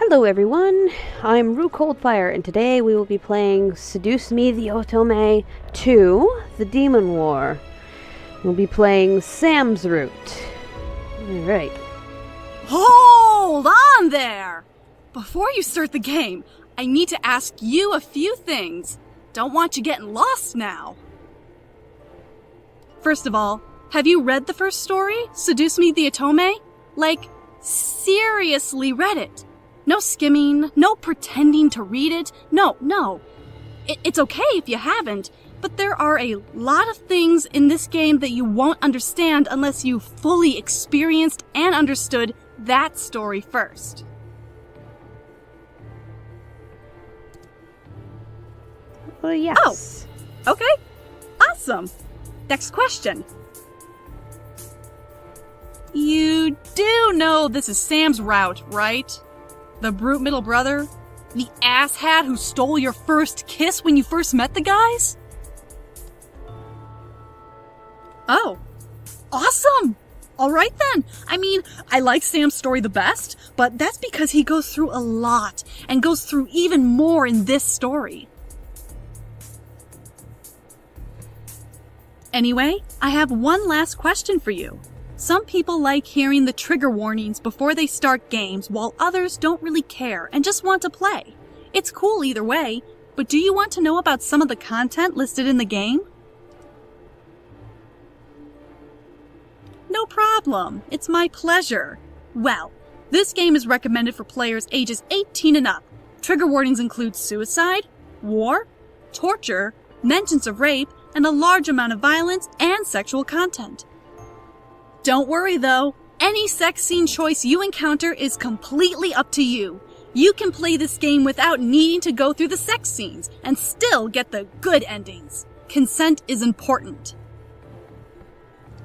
Hello everyone, I'm ColdFire, and today we will be playing Seduce Me the Otome 2, The Demon War. We'll be playing Sam's route. Alright. Hold on there! Before you start the game, I need to ask you a few things. Don't want you getting lost now. First of all, have you read the first story, Seduce Me the Otome? Like, seriously read it. No skimming, no pretending to read it. No. It's okay if you haven't, but there are a lot of things in this game that you won't understand unless you fully experienced and understood that story first. Well, yes. Oh, okay. Awesome. Next question. You do know this is Sam's route, right? The brute middle brother? The asshat who stole your first kiss when you first met the guys? Oh, awesome! Alright then. I mean, I like Sam's story the best, but that's because he goes through a lot, and goes through even more in this story. Anyway, I have one last question for you. Some people like hearing the trigger warnings before they start games, while others don't really care and just want to play. It's cool either way, but do you want to know about some of the content listed in the game? No problem. It's my pleasure. Well, this game is recommended for players ages 18 and up. Trigger warnings include suicide, war, torture, mentions of rape, and a large amount of violence and sexual content. Don't worry though, any sex scene choice you encounter is completely up to you. You can play this game without needing to go through the sex scenes and still get the good endings. Consent is important.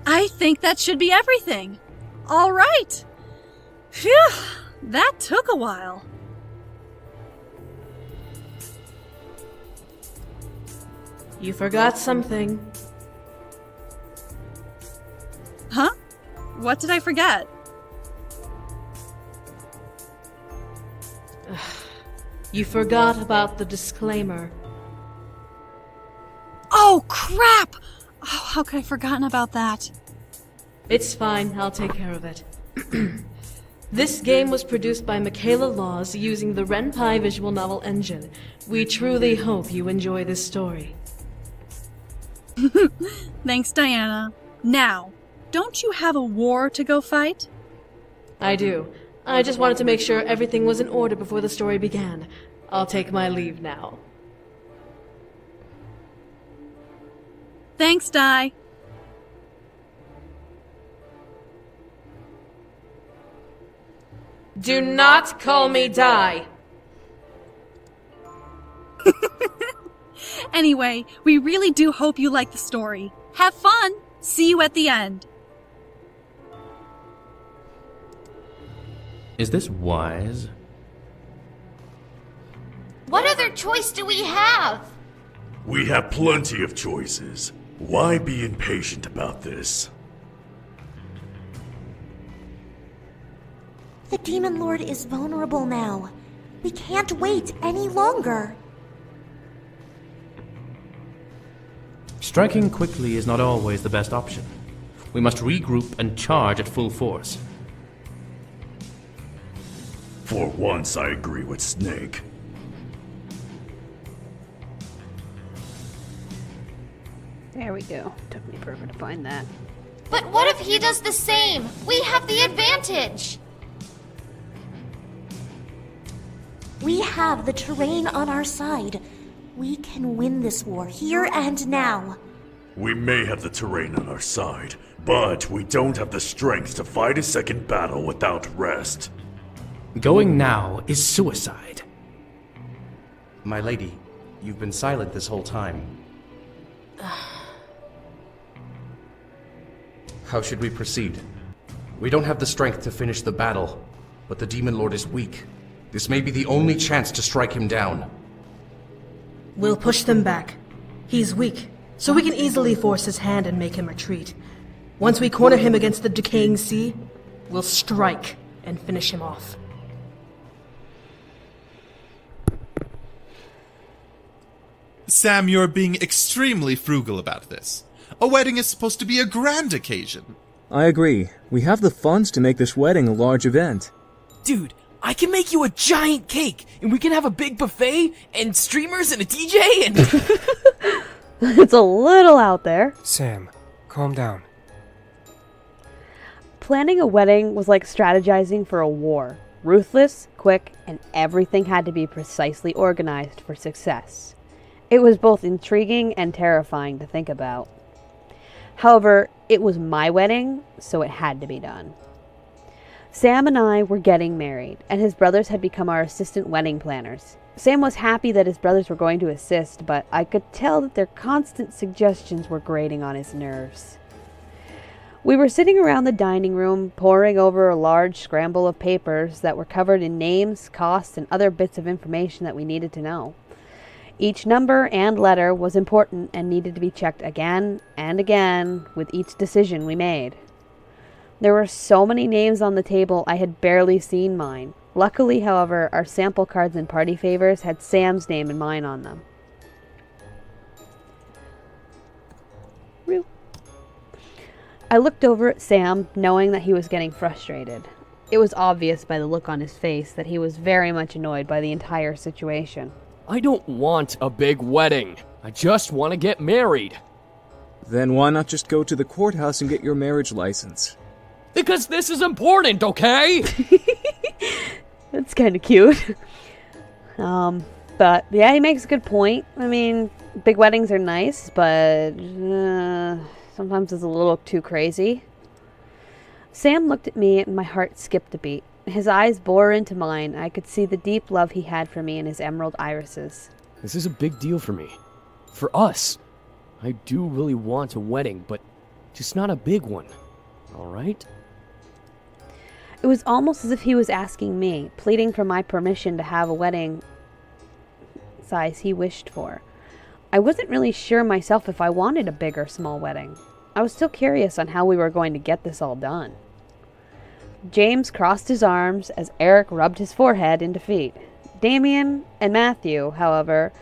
I think that should be everything. All right. Phew, that took a while. You forgot something. Huh? What did I forget? You forgot about the disclaimer. Oh, crap! Oh, how could I have forgotten about that? It's fine, I'll take care of it. This game was produced by Michaela Laws using the Ren'Py visual novel engine. We truly hope you enjoy this story. Thanks, Diana. Now, don't you have a war to go fight? I do. I just wanted to make sure everything was in order before the story began. I'll take my leave now. Thanks, Di. Do not call me Di! Anyway, we really do hope you like the story. Have fun! See you at the end. Is this wise? What other choice do we have? We have plenty of choices. Why be impatient about this? The Demon Lord is vulnerable now. We can't wait any longer. Striking quickly is not always the best option. We must regroup and charge at full force. For once, I agree with Snake. There we go. Took me forever to find that. But what if he does the same? We have the advantage! We have the terrain on our side. We can win this war here and now. We may have the terrain on our side, but we don't have the strength to fight a second battle without rest. Going now is suicide. My lady, you've been silent this whole time. How should we proceed? We don't have the strength to finish the battle, but the Demon Lord is weak. This may be the only chance to strike him down. We'll push them back. He's weak, so we can easily force his hand and make him retreat. Once we corner him against the decaying sea, we'll strike and finish him off. Sam, you're being extremely frugal about this. A wedding is supposed to be a grand occasion. I agree. We have the funds to make this wedding a large event. Dude, I can make you a giant cake, and we can have a big buffet, and streamers, and a DJ, and... It's a little out there. Sam, calm down. Planning a wedding was like strategizing for a war. Ruthless, quick, and everything had to be precisely organized for success. It was both intriguing and terrifying to think about. However, it was my wedding, so it had to be done. Sam and I were getting married, and his brothers had become our assistant wedding planners. Sam was happy that his brothers were going to assist, but I could tell that their constant suggestions were grating on his nerves. We were sitting around the dining room, poring over a large scramble of papers that were covered in names, costs, and other bits of information that we needed to know. Each number and letter was important and needed to be checked again and again with each decision we made. There were so many names on the table I had barely seen mine. Luckily, however, our sample cards and party favors had Sam's name and mine on them. I looked over at Sam, knowing that he was getting frustrated. It was obvious by the look on his face that he was very much annoyed by the entire situation. I don't want a big wedding. I just want to get married. Then why not just go to the courthouse and get your marriage license? Because this is important, okay? That's kind of cute. But yeah, he makes a good point. I mean, big weddings are nice, but sometimes it's a little too crazy. Sam looked at me and my heart skipped a beat. His eyes bore into mine. I could see the deep love he had for me in his emerald irises. This is a big deal for me. For us. I do really want a wedding, but just not a big one. All right? It was almost as if he was asking me, pleading for my permission to have a wedding size he wished for. I wasn't really sure myself if I wanted a big or small wedding. I was still curious on how we were going to get this all done. James crossed his arms as Eric rubbed his forehead in defeat. Damien and Matthew, however,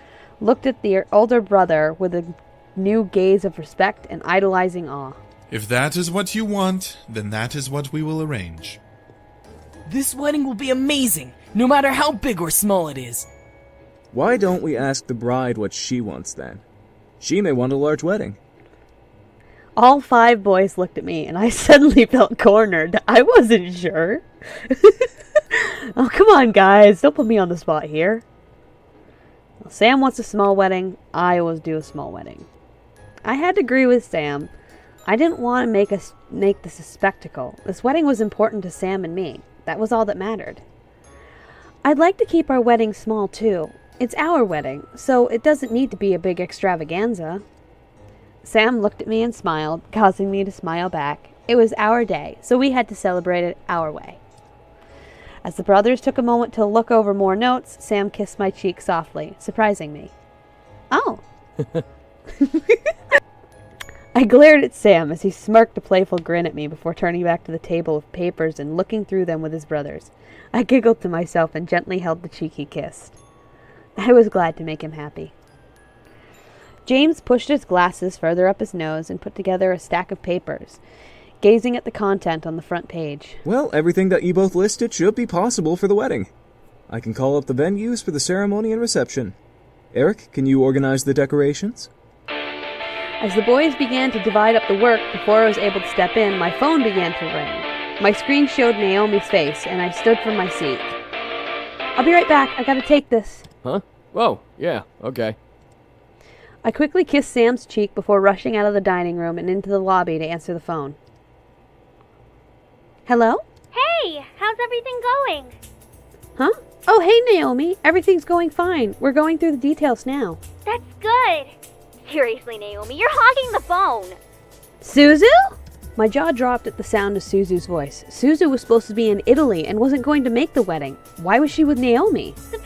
looked at their older brother with a new gaze of respect and idolizing awe. If that is what you want, then that is what we will arrange. This wedding will be amazing, no matter how big or small it is. Why don't we ask the bride what she wants then? She may want a large wedding. All 5 boys looked at me, and I suddenly felt cornered. I wasn't sure. Oh, come on, guys. Don't put me on the spot here. Well, Sam wants a small wedding. I always do a small wedding. I had to agree with Sam. I didn't want to make this a spectacle. This wedding was important to Sam and me. That was all that mattered. I'd like to keep our wedding small, too. It's our wedding, so it doesn't need to be a big extravaganza. Sam looked at me and smiled, causing me to smile back. It was our day, so we had to celebrate it our way. As the brothers took a moment to look over more notes, Sam kissed my cheek softly, surprising me. Oh. I glared at Sam as he smirked a playful grin at me before turning back to the table of papers and looking through them with his brothers. I giggled to myself and gently held the cheek he kissed. I was glad to make him happy. James pushed his glasses further up his nose and put together a stack of papers, gazing at the content on the front page. Well, everything that you both listed should be possible for the wedding. I can call up the venues for the ceremony and reception. Eric, can you organize the decorations? As the boys began to divide up the work before I was able to step in, my phone began to ring. My screen showed Naomi's face, and I stood from my seat. I'll be right back. I gotta take this. Huh? Whoa, yeah, okay. I quickly kissed Sam's cheek before rushing out of the dining room and into the lobby to answer the phone. Hello? Hey, how's everything going? Huh? Oh, hey, Naomi. Everything's going fine. We're going through the details now. That's good. Seriously, Naomi, you're hogging the phone. Suzu? My jaw dropped at the sound of Suzu's voice. Suzu was supposed to be in Italy and wasn't going to make the wedding. Why was she with Naomi? Surprise!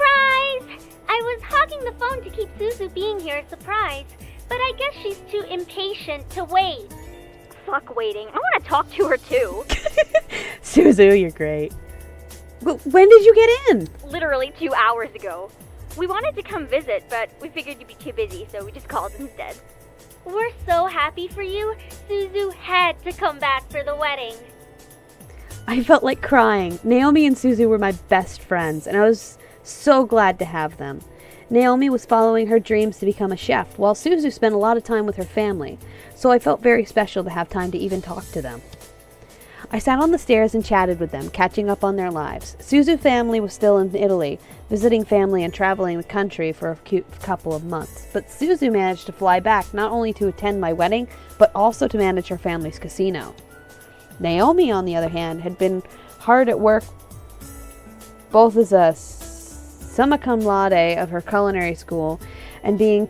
I was hogging the phone to keep Suzu being here a surprise, but I guess she's too impatient to wait. Fuck waiting. I want to talk to her too. Suzu, you're great. But when did you get in? Literally 2 hours ago. We wanted to come visit, but we figured you'd be too busy, so we just called instead. We're so happy for you. Suzu had to come back for the wedding. I felt like crying. Naomi and Suzu were my best friends, and I was so glad to have them. Naomi was following her dreams to become a chef, while Suzu spent a lot of time with her family, so I felt very special to have time to even talk to them. I sat on the stairs and chatted with them, catching up on their lives. Suzu's family was still in Italy, visiting family and traveling the country for a couple of months, but Suzu managed to fly back not only to attend my wedding, but also to manage her family's casino. Naomi, on the other hand, had been hard at work, both as a summa cum laude of her culinary school and being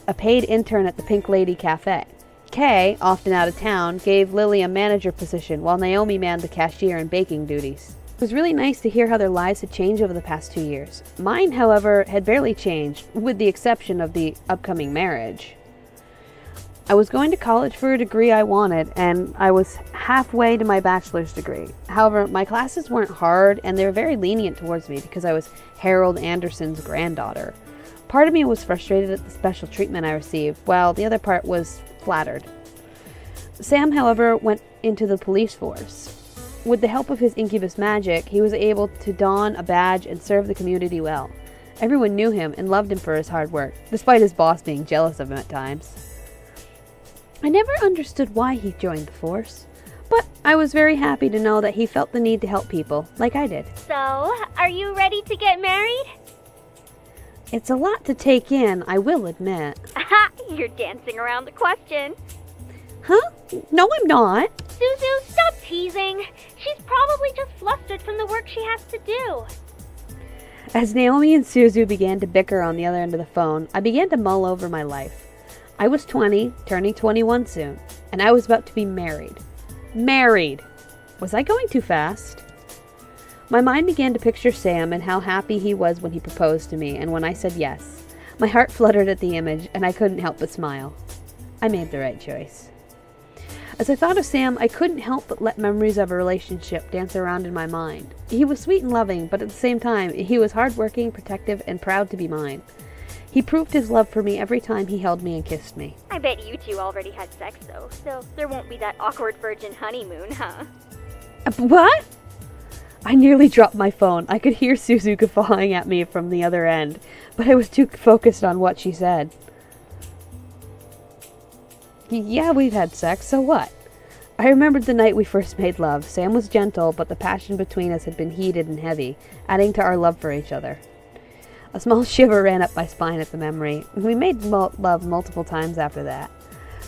a paid intern at the Pink Lady Cafe. Kay, often out of town, gave Lily a manager position while Naomi manned the cashier and baking duties. It was really nice to hear how their lives had changed over the past 2 years. Mine, however, had barely changed, with the exception of the upcoming marriage. I was going to college for a degree I wanted, and I was halfway to my bachelor's degree. However, my classes weren't hard, and they were very lenient towards me because I was Harold Anderson's granddaughter. Part of me was frustrated at the special treatment I received, while the other part was flattered. Sam, however, went into the police force. With the help of his incubus magic, he was able to don a badge and serve the community well. Everyone knew him and loved him for his hard work, despite his boss being jealous of him at times. I never understood why he joined the force, but I was very happy to know that he felt the need to help people, like I did. So, are you ready to get married? It's a lot to take in, I will admit. Aha! You're dancing around the question. Huh? No, I'm not. Suzu, stop teasing. She's probably just flustered from the work she has to do. As Naomi and Suzu began to bicker on the other end of the phone, I began to mull over my life. I was 20, turning 21 soon, and I was about to be married. Married! Was I going too fast? My mind began to picture Sam and how happy he was when he proposed to me and when I said yes. My heart fluttered at the image, and I couldn't help but smile. I made the right choice. As I thought of Sam, I couldn't help but let memories of a relationship dance around in my mind. He was sweet and loving, but at the same time, he was hardworking, protective, and proud to be mine. He proved his love for me every time he held me and kissed me. I bet you two already had sex, though, so there won't be that awkward virgin honeymoon, huh? What? I nearly dropped my phone. I could hear Suzu guffawing at me from the other end, but I was too focused on what she said. Yeah, we've had sex, so what? I remembered the night we first made love. Sam was gentle, but the passion between us had been heated and heavy, adding to our love for each other. A small shiver ran up my spine at the memory. We made love multiple times after that,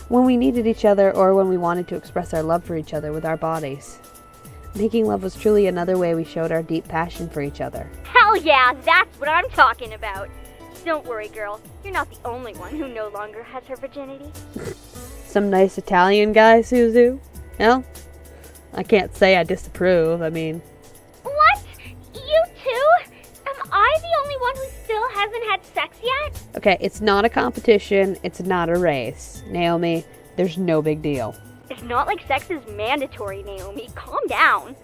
when we needed each other or when we wanted to express our love for each other with our bodies. Making love was truly another way we showed our deep passion for each other. Hell yeah, that's what I'm talking about. Don't worry, girl. You're not the only one who no longer has her virginity. Some nice Italian guy, Suzu? No? I can't say I disapprove, I mean... What? You too? Am I the only one who still hasn't had sex yet? Okay, it's not a competition, it's not a race. Naomi, there's no big deal. It's not like sex is mandatory, Naomi. Calm down.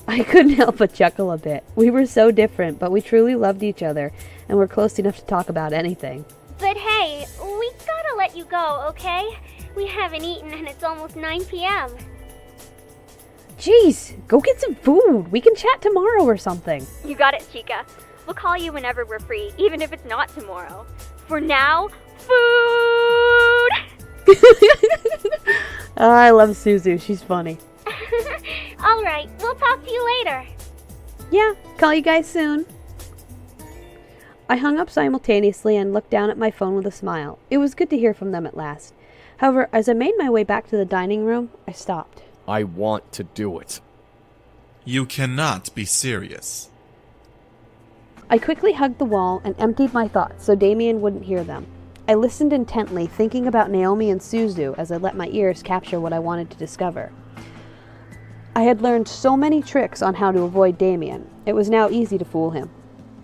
I couldn't help but chuckle a bit. We were so different, but we truly loved each other, and were close enough to talk about anything. But hey, we gotta let you go, okay? We haven't eaten and it's almost 9 p.m. Jeez, go get some food. We can chat tomorrow or something. You got it, Chica. We'll call you whenever we're free, even if it's not tomorrow. For now, food! I love Suzu. She's funny. Alright, we'll talk to you later. Yeah, call you guys soon. I hung up simultaneously and looked down at my phone with a smile. It was good to hear from them at last. However, as I made my way back to the dining room, I stopped. I want to do it. You cannot be serious. I quickly hugged the wall and emptied my thoughts so Damien wouldn't hear them. I listened intently, thinking about Naomi and Suzu as I let my ears capture what I wanted to discover. I had learned so many tricks on how to avoid Damien. It was now easy to fool him.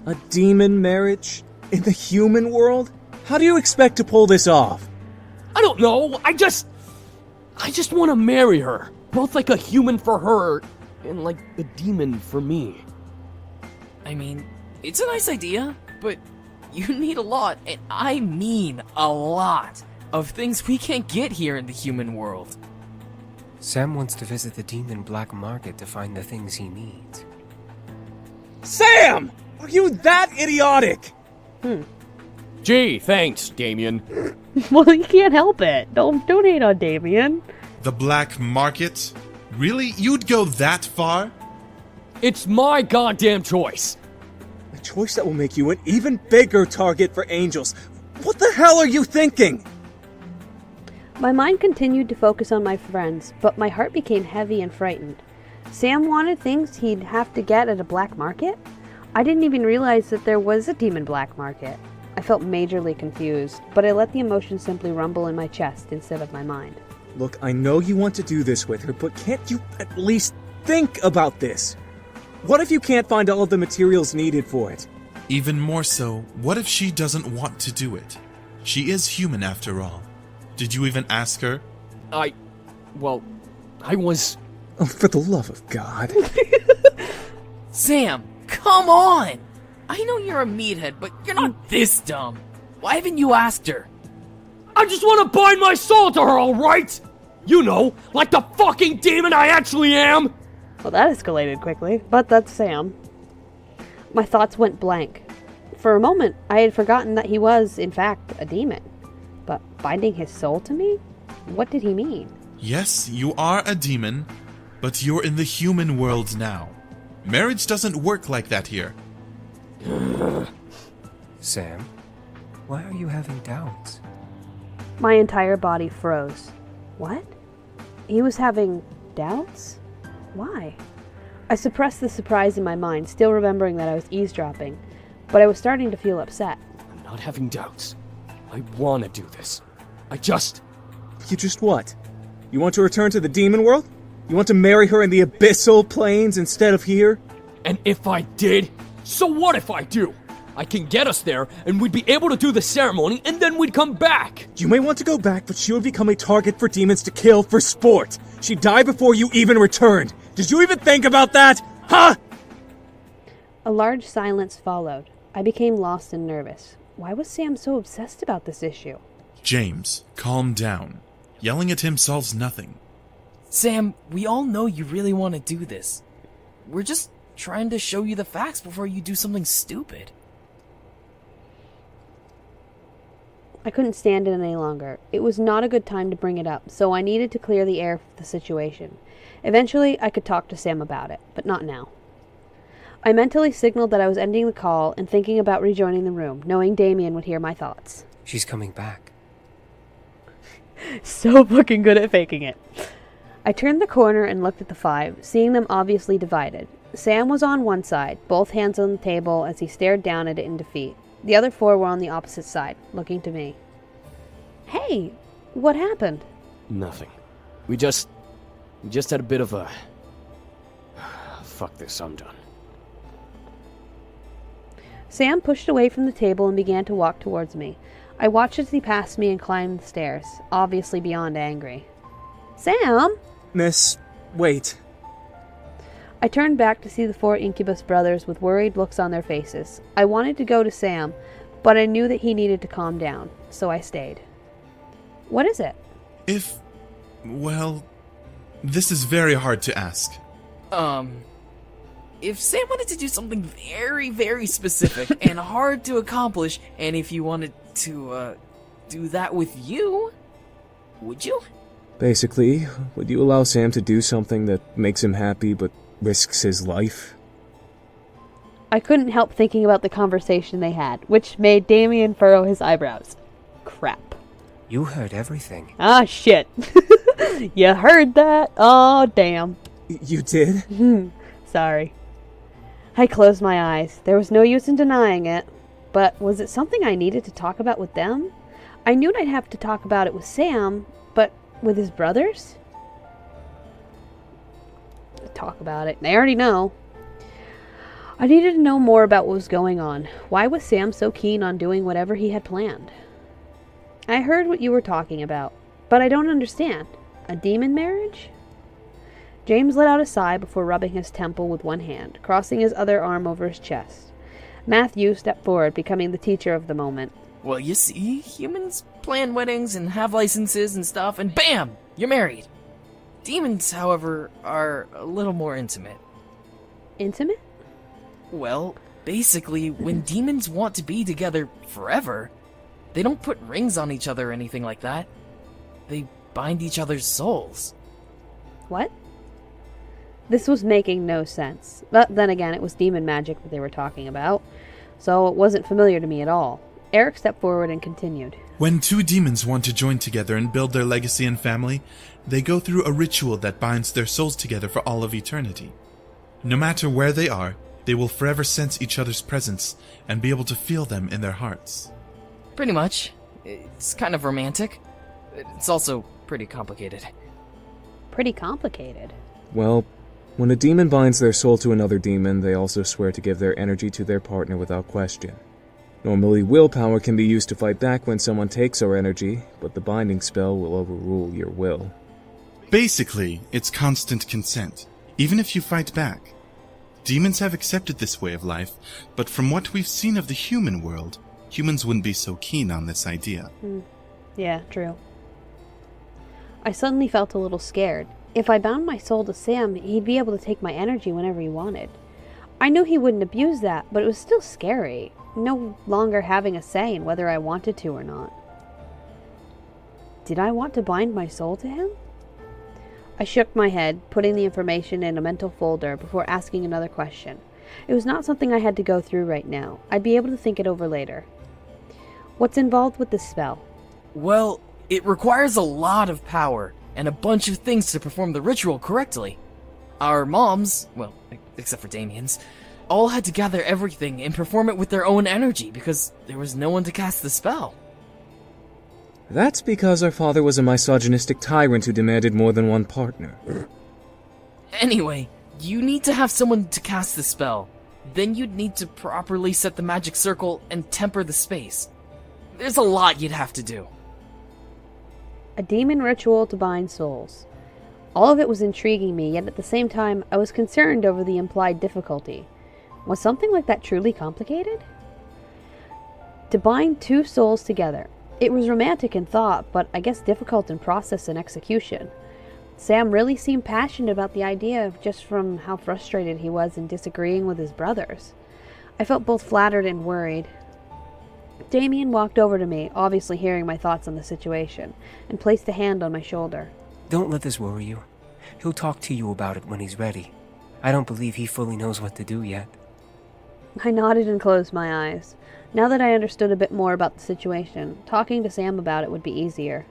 A demon marriage? In the human world? How do you expect to pull this off? I don't know. I just want to marry her. Both like a human for her and like a demon for me. I mean, It's a nice idea, but you need a lot, and I mean a lot, of things we can't get here in the human world. Sam wants to visit the demon black market to find the things he needs. Sam! Are you that idiotic? Gee, thanks, Damien. Well, you can't help it. Don't hate on Damien. The black market? Really? You'd go that far? It's my goddamn choice. A choice that will make you an even bigger target for angels. What the hell are you thinking? My mind continued to focus on my friends, but my heart became heavy and frightened. Sam wanted things he'd have to get at a black market? I didn't even realize that there was a demon black market. I felt majorly confused, but I let the emotion simply rumble in my chest instead of my mind. Look, I know you want to do this with her, but can't you at least think about this? What if you can't find all of the materials needed for it? Even more so, what if she doesn't want to do it? She is human after all. Did you even ask her? I was... Oh, for the love of God. Sam, come on! I know you're a meathead, but you're not this dumb. Why haven't you asked her? I just want to bind my soul to her, alright? You know, like the fucking demon I actually am! Well, that escalated quickly, but that's Sam. My thoughts went blank. For a moment, I had forgotten that he was, in fact, a demon. But binding his soul to me? What did he mean? Yes, you are a demon, but you're in the human world now. Marriage doesn't work like that here. Sam, why are you having doubts? My entire body froze. What? He was having doubts? Why? I suppressed the surprise in my mind, still remembering that I was eavesdropping, but I was starting to feel upset. I'm not having doubts. I want to do this. You just what? You want to return to the demon world? You want to marry her in the abyssal plains instead of here? And if I did, so what if I do? I can get us there, and we'd be able to do the ceremony, and then we'd come back! You may want to go back, but she would become a target for demons to kill for sport. She'd die before you even returned. Did you even think about that? Huh? A large silence followed. I became lost and nervous. Why was Sam so obsessed about this issue? James, calm down. Yelling at him solves nothing. Sam, we all know you really want to do this. We're just trying to show you the facts before you do something stupid. I couldn't stand it any longer. It was not a good time to bring it up, so I needed to clear the air for the situation. Eventually, I could talk to Sam about it, but not now. I mentally signaled that I was ending the call and thinking about rejoining the room, knowing Damien would hear my thoughts. She's coming back. So fucking good at faking it. I turned the corner and looked at the five, seeing them obviously divided. Sam was on one side, both hands on the table as he stared down at it in defeat. The other four were on the opposite side, looking to me. Hey, what happened? Nothing. We just had a bit of a... Fuck this, I'm done. Sam pushed away from the table and began to walk towards me. I watched as he passed me and climbed the stairs, obviously beyond angry. Sam? Miss, wait. I turned back to see the four Incubus brothers with worried looks on their faces. I wanted to go to Sam, but I knew that he needed to calm down, so I stayed. What is it? Well, this is very hard to ask. If Sam wanted to do something very, very specific and hard to accomplish, and if you wanted to, do that with you, would you? Basically, would you allow Sam to do something that makes him happy but risks his life? I couldn't help thinking about the conversation they had, which made Damien furrow his eyebrows. Crap. You heard everything. Ah, shit. You heard that? Oh, damn. You did? Sorry. I closed my eyes. There was no use in denying it. But was it something I needed to talk about with them? I knew I'd have to talk about it with Sam, but with his brothers? Talk about it. They already know. I needed to know more about what was going on. Why was Sam so keen on doing whatever he had planned? I heard what you were talking about, but I don't understand. A demon marriage? James let out a sigh before rubbing his temple with one hand, crossing his other arm over his chest. Matthew stepped forward, becoming the teacher of the moment. Well, you see, humans plan weddings and have licenses and stuff, and bam! You're married. Demons, however, are a little more intimate. Intimate? Well, basically, when demons want to be together forever, they don't put rings on each other or anything like that. They bind each other's souls. What? This was making no sense. But then again, it was demon magic that they were talking about, so it wasn't familiar to me at all. Eric stepped forward and continued. When two demons want to join together and build their legacy and family, they go through a ritual that binds their souls together for all of eternity. No matter where they are, they will forever sense each other's presence and be able to feel them in their hearts. Pretty much. It's kind of romantic. It's also pretty complicated. Pretty complicated? Well, when a demon binds their soul to another demon, they also swear to give their energy to their partner without question. Normally, willpower can be used to fight back when someone takes our energy, but the binding spell will overrule your will. Basically, it's constant consent, even if you fight back. Demons have accepted this way of life, but from what we've seen of the human world, humans wouldn't be so keen on this idea. Yeah, true. I suddenly felt a little scared. If I bound my soul to Sam, he'd be able to take my energy whenever he wanted. I knew he wouldn't abuse that, but it was still scary. No longer having a say in whether I wanted to or not. Did I want to bind my soul to him? I shook my head, putting the information in a mental folder before asking another question. It was not something I had to go through right now. I'd be able to think it over later. What's involved with this spell? Well, it requires a lot of power and a bunch of things to perform the ritual correctly. Our moms, well, except for Damien's, all had to gather everything and perform it with their own energy because there was no one to cast the spell. That's because our father was a misogynistic tyrant who demanded more than one partner. Anyway, you need to have someone to cast the spell. Then you'd need to properly set the magic circle and temper the space. There's a lot you'd have to do. A demon ritual to bind souls. All of it was intriguing me, yet at the same time, I was concerned over the implied difficulty. Was something like that truly complicated? To bind two souls together. It was romantic in thought, but I guess difficult in process and execution. Sam really seemed passionate about the idea, just from how frustrated he was in disagreeing with his brothers. I felt both flattered and worried. Damien walked over to me, obviously hearing my thoughts on the situation, and placed a hand on my shoulder. Don't let this worry you. He'll talk to you about it when he's ready. I don't believe he fully knows what to do yet. I nodded and closed my eyes. Now that I understood a bit more about the situation, talking to Sam about it would be easier.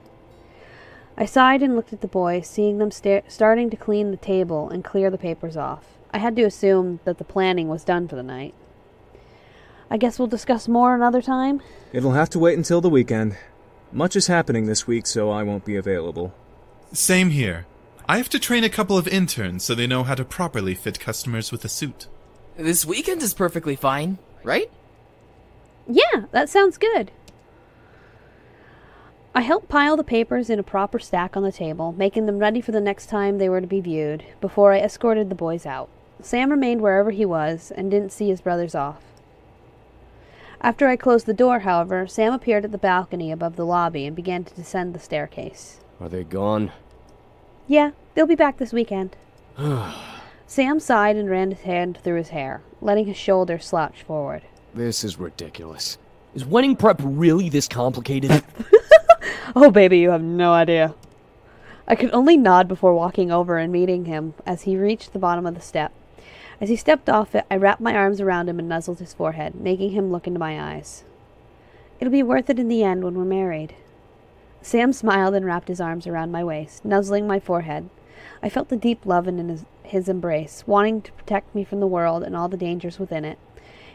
I sighed and looked at the boys, seeing them starting to clean the table and clear the papers off. I had to assume that the planning was done for the night. I guess we'll discuss more another time? It'll have to wait until the weekend. Much is happening this week, so I won't be available. Same here. I have to train a couple of interns so they know how to properly fit customers with a suit. This weekend is perfectly fine, right? Yeah, that sounds good. I helped pile the papers in a proper stack on the table, making them ready for the next time they were to be viewed, before I escorted the boys out. Sam remained wherever he was, and didn't see his brothers off. After I closed the door, however, Sam appeared at the balcony above the lobby and began to descend the staircase. Are they gone? Yeah, they'll be back this weekend. Sam sighed and ran his hand through his hair, letting his shoulders slouch forward. This is ridiculous. Is wedding prep really this complicated? Oh, baby, you have no idea. I could only nod before walking over and meeting him as he reached the bottom of the step. As he stepped off it, I wrapped my arms around him and nuzzled his forehead, making him look into my eyes. It'll be worth it in the end when we're married. Sam smiled and wrapped his arms around my waist, nuzzling my forehead. I felt the deep love in his embrace, wanting to protect me from the world and all the dangers within it.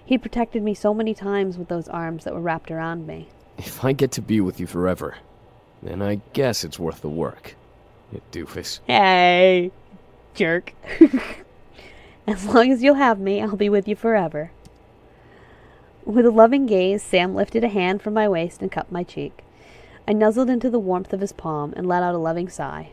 He'd protected me so many times with those arms that were wrapped around me. If I get to be with you forever, then I guess it's worth the work. You doofus. Hey, jerk. As long as you'll have me, I'll be with you forever. With a loving gaze, Sam lifted a hand from my waist and cupped my cheek. I nuzzled into the warmth of his palm and let out a loving sigh.